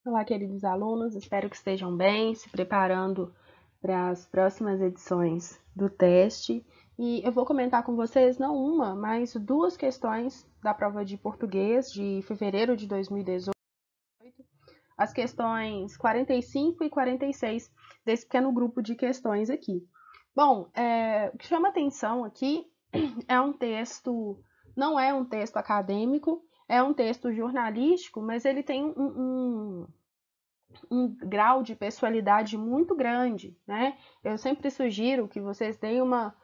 Olá, queridos alunos, espero que estejam bem, se preparando para as próximas edições do teste. E eu vou comentar com vocês não uma, mas duas questões da prova de português de fevereiro de 2018, as questões 45 e 46 desse pequeno grupo de questões aqui. Bom, o que chama atenção aqui é um texto, não é um texto acadêmico, é um texto jornalístico, mas ele tem um grau de pessoalidade muito grande, né? Eu sempre sugiro que vocês deem uma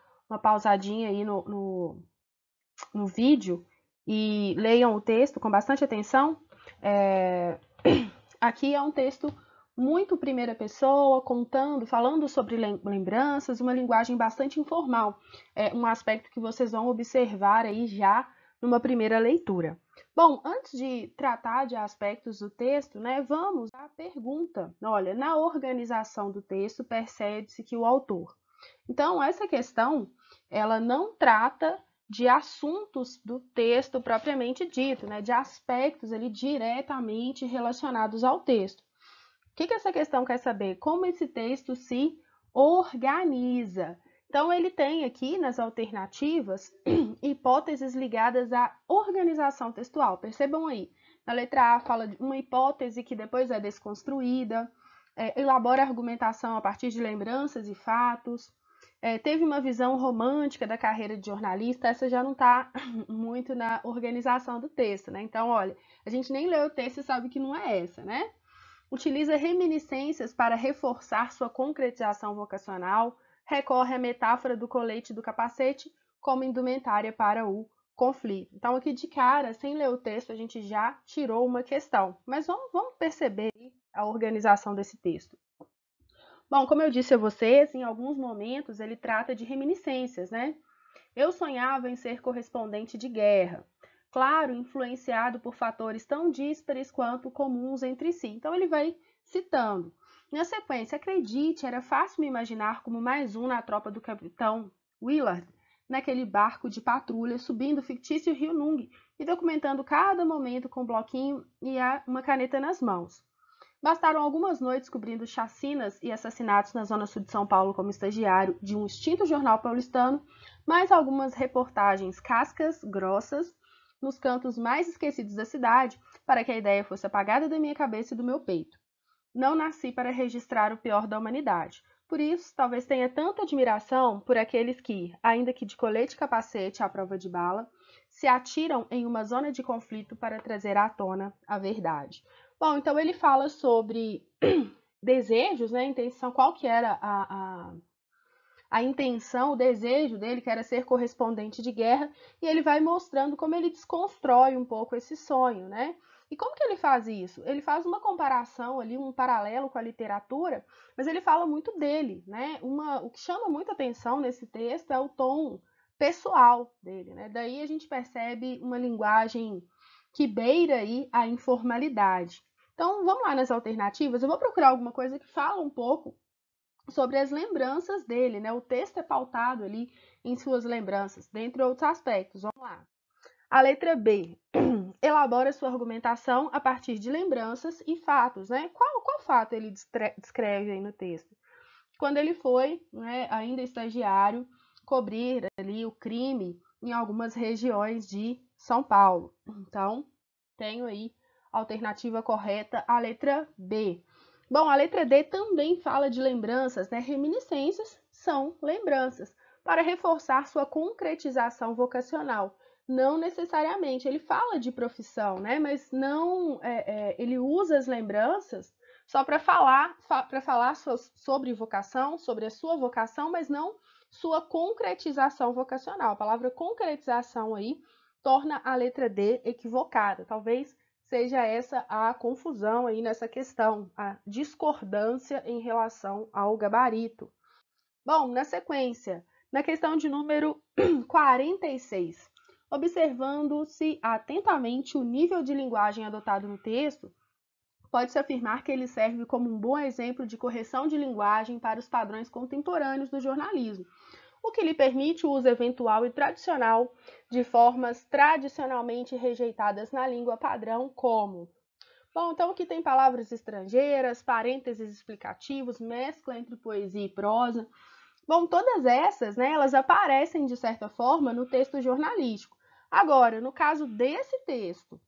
pausadinha aí no vídeo e leiam o texto com bastante atenção. É, Aqui é um texto muito primeira pessoa, contando, falando sobre lembranças, uma linguagem bastante informal. É um aspecto que vocês vão observar aí já numa primeira leitura. Bom, antes de tratar de aspectos do texto, né, vamos à pergunta. Olha, na organização do texto, percebe-se que o autor. Então, essa questão, ela não trata de assuntos do texto propriamente dito, né, de aspectos ali diretamente relacionados ao texto. O que essa questão quer saber? Como esse texto se organiza. Então, ele tem aqui nas alternativas hipóteses ligadas à organização textual. Percebam aí, na letra A fala de uma hipótese que depois é desconstruída, elabora argumentação a partir de lembranças e fatos, teve uma visão romântica da carreira de jornalista, essa já não está muito na organização do texto, né? Então, olha, a gente nem leu o texto e sabe que não é essa, né? Utiliza reminiscências para reforçar sua concretização vocacional, recorre à metáfora do colete e do capacete como indumentária para o conflito. Então, aqui de cara, sem ler o texto, a gente já tirou uma questão. Mas vamos perceber a organização desse texto. Bom, como eu disse a vocês, em alguns momentos ele trata de reminiscências, né? Eu sonhava em ser correspondente de guerra. Claro, influenciado por fatores tão díspares quanto comuns entre si. Então ele vai citando. Na sequência, acredite, era fácil me imaginar como mais um na tropa do capitão Willard, naquele barco de patrulha, subindo o fictício Rio Nung e documentando cada momento com um bloquinho e uma caneta nas mãos. Bastaram algumas noites cobrindo chacinas e assassinatos na zona sul de São Paulo como estagiário de um extinto jornal paulistano, mais algumas reportagens cascas grossas nos cantos mais esquecidos da cidade, para que a ideia fosse apagada da minha cabeça e do meu peito. Não nasci para registrar o pior da humanidade. Por isso, talvez tenha tanta admiração por aqueles que, ainda que de colete e capacete à prova de bala, se atiram em uma zona de conflito para trazer à tona a verdade. Bom, então ele fala sobre desejos, né? A intenção, qual que era a intenção, o desejo dele, que era ser correspondente de guerra, e ele vai mostrando como ele desconstrói um pouco esse sonho, né? E como que ele faz isso? Ele faz uma comparação ali, um paralelo com a literatura, mas ele fala muito dele, né? O que chama muita atenção nesse texto é o tom pessoal dele, né? Daí a gente percebe uma linguagem que beira aí a informalidade. Então, vamos lá nas alternativas. Eu vou procurar alguma coisa que fala um pouco sobre as lembranças dele, né? O texto é pautado ali em suas lembranças, dentre outros aspectos. Vamos lá. A letra B. Elabora sua argumentação a partir de lembranças e fatos, né? Qual fato ele descreve aí no texto? Quando ele foi, né, ainda estagiário, cobrir ali o crime em algumas regiões de São Paulo. Então, tenho aí a alternativa correta, a letra B. Bom, a letra D também fala de lembranças, né? Reminiscências são lembranças, para reforçar sua concretização vocacional. Não necessariamente, ele fala de profissão, né? Mas não, ele usa as lembranças só para falar sobre vocação, sobre a sua vocação, mas não sua concretização vocacional. A palavra concretização aí torna a letra D equivocada. Talvez seja essa a confusão aí nessa questão, a discordância em relação ao gabarito. Bom, na sequência, na questão de número 46, observando-se atentamente o nível de linguagem adotado no texto, pode-se afirmar que ele serve como um bom exemplo de correção de linguagem para os padrões contemporâneos do jornalismo, o que lhe permite o uso eventual e tradicional de formas tradicionalmente rejeitadas na língua padrão, como Bom, então aqui tem palavras estrangeiras, parênteses explicativos, mescla entre poesia e prosa. Bom, todas essas, né, elas aparecem de certa forma no texto jornalístico. Agora, no caso desse texto,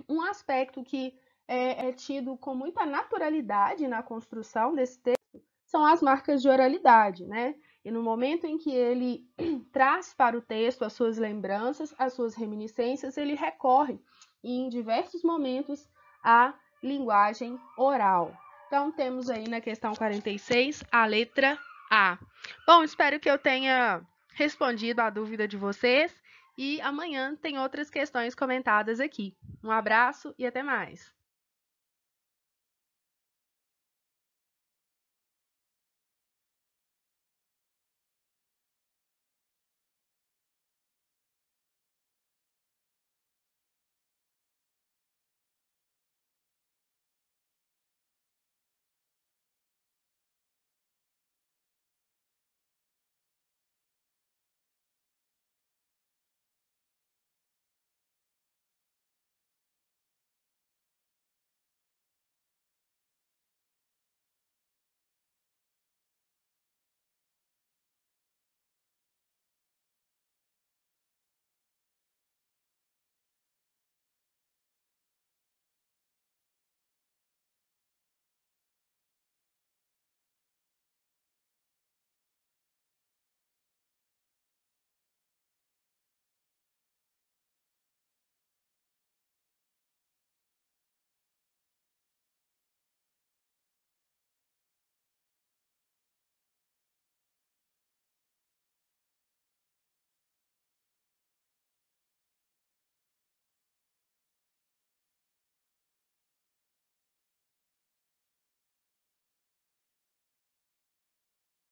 um aspecto que é tido com muita naturalidade na construção desse texto são as marcas de oralidade, né? E no momento em que ele traz para o texto as suas lembranças, as suas reminiscências, ele recorre em diversos momentos à linguagem oral. Então, temos aí na questão 46 a letra A. Bom, espero que eu tenha respondido a dúvida de vocês e amanhã tem outras questões comentadas aqui. Um abraço e até mais!